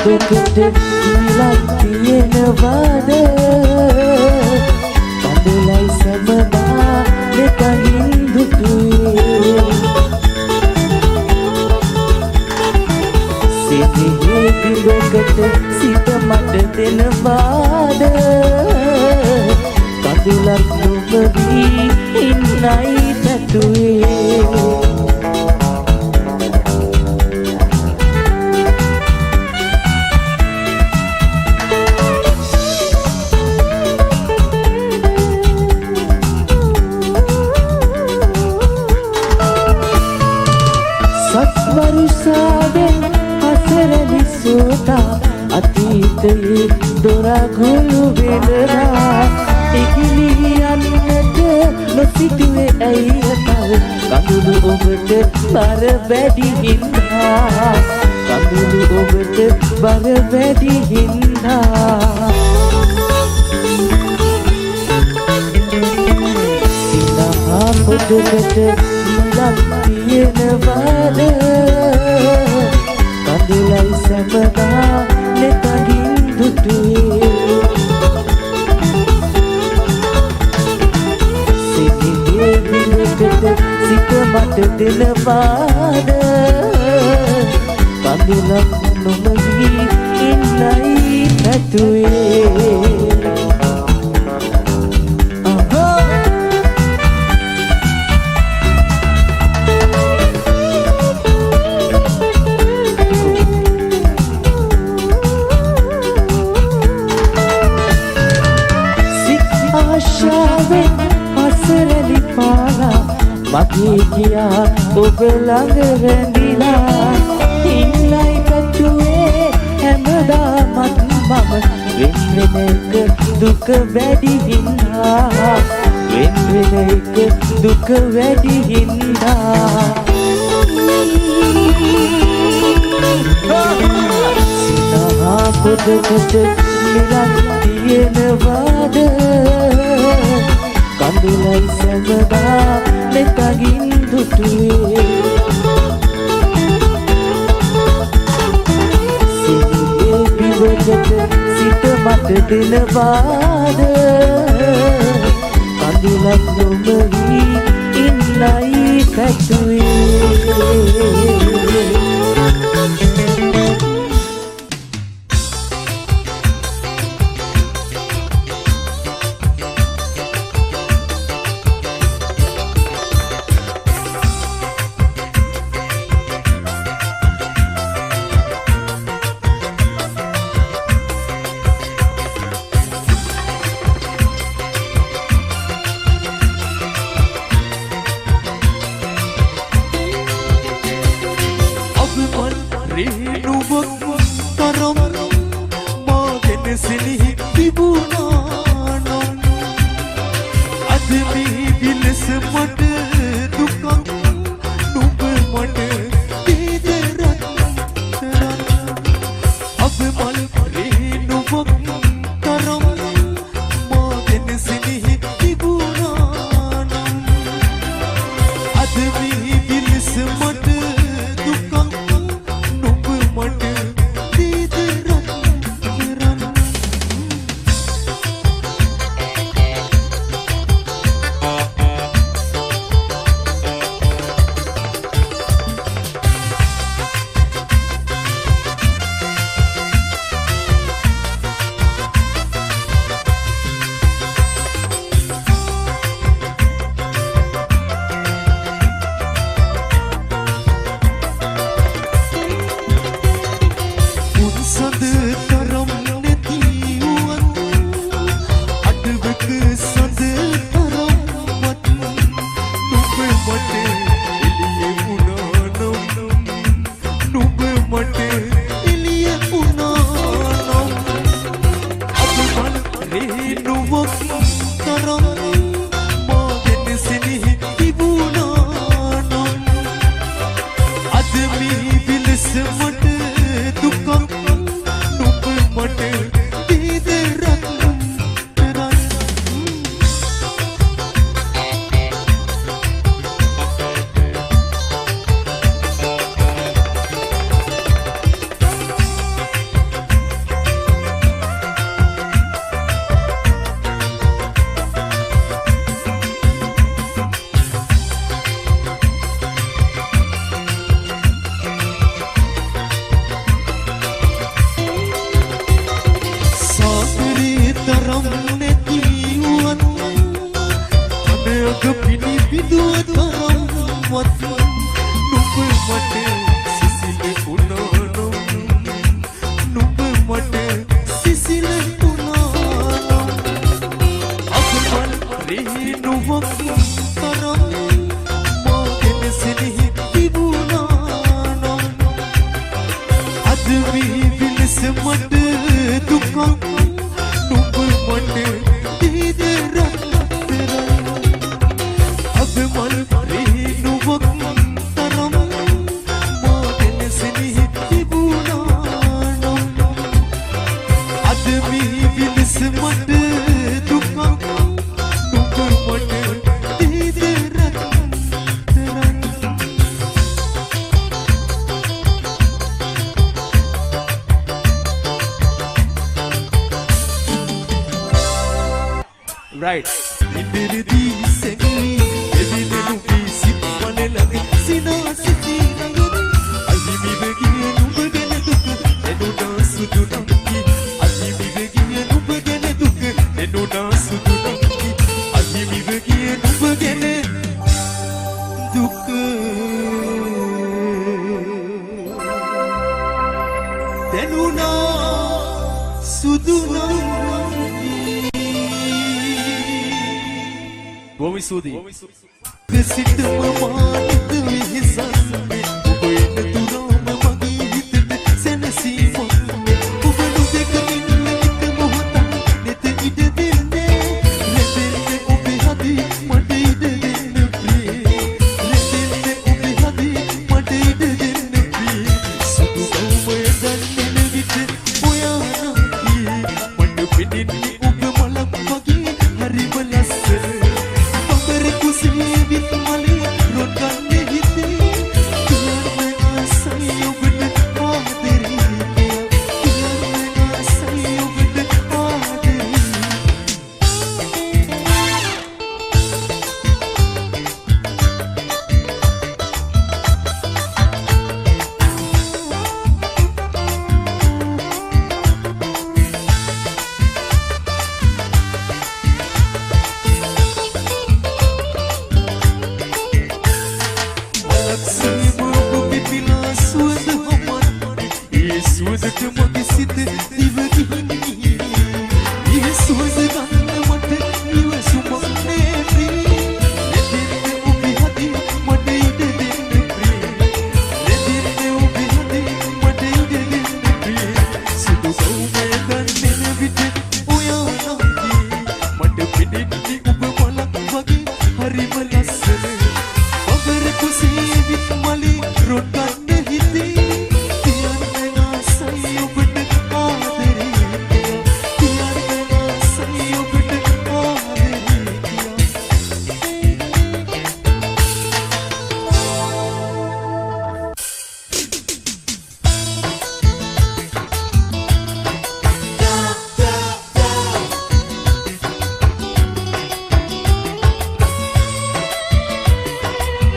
දුකට විලක් තියෙනවද කඳුලයි සැමදා දෙකහින් දුටුවේ සිතේ බිඳකට සිත මට දෙනවද කඳුලක් නොබී ඉන්නයි පැතුවේ වරුසාවෙන් අසරණි සෝතා අතීතයේ දොරගුළු වෙනරා ඉගිලියන්නට නොසිටුවේ ඇයි තව කඳුළු ඔබට බර වැඩි හින්දා කඳුළු ඔබට බර වැඩි හින්දා සිනහා පොඩකට ලක් තියෙනවද කඳුලයි සැමදා නෙතගින් දුටුවේ සිහියේ විලකට සිත මට දෙනවද කඳුලක් නොමගී ඉන්නයි පැතුවේ ආශාවෙන් අසරණි පාලා මගේ කියා ඔබ ළඟ රැඳිලා ඉන්නයි පැතුවේ හැමදාමත් මම වෙන එක දුක වැඩි හින්දා වෙන එක දුක වැඩි හින්දා සිනහා පොඩකට මිලක් තියෙනවද කඳුලයි සැමදා නෙතගින් දුටුවේ සිහියේ බිවකට සිත මට දෙනවද කඳුලක් නොමගී ඉන්නයි පැතුවේ මට දුකක් නුඹ මට දීදරක් අද මල් රේනුවක් තරම් මාදෙන සෙනෙහි තිබුණා නම් අද මේ විලස මට දුකක් නුඹ මට දීදරක් right ඉදිරිදී සෙඟි එදිනෙනු පිසිත් වනලද සිනාසිති නගරි අහිමිව ගිය නුඹ ගැන දුක එනුනා සුදු නම්කි අහිමිව ගිය නුඹ ගැන දුක එනුනා සුදු නම්කි අහිමිව ගිය නුඹ ගැන දුක එනුනා සුදු නම්කි Bomi Sudi. Desita mamanitu hisanme, ubaina durama magi hitne senasi manme, ubanu dekaminne ek mohata nete ide dilne, redenne ube hadi mate ide denne priye, redenne ube hadi mate ide denne priye, sudu gawme danne vite boyana priye, manu pidinni ube malak magi hari balase. Sivit mali rogan hite Diyar mein asayo bid aaderi Diyar mein asayo bid aaderi Suda te magi site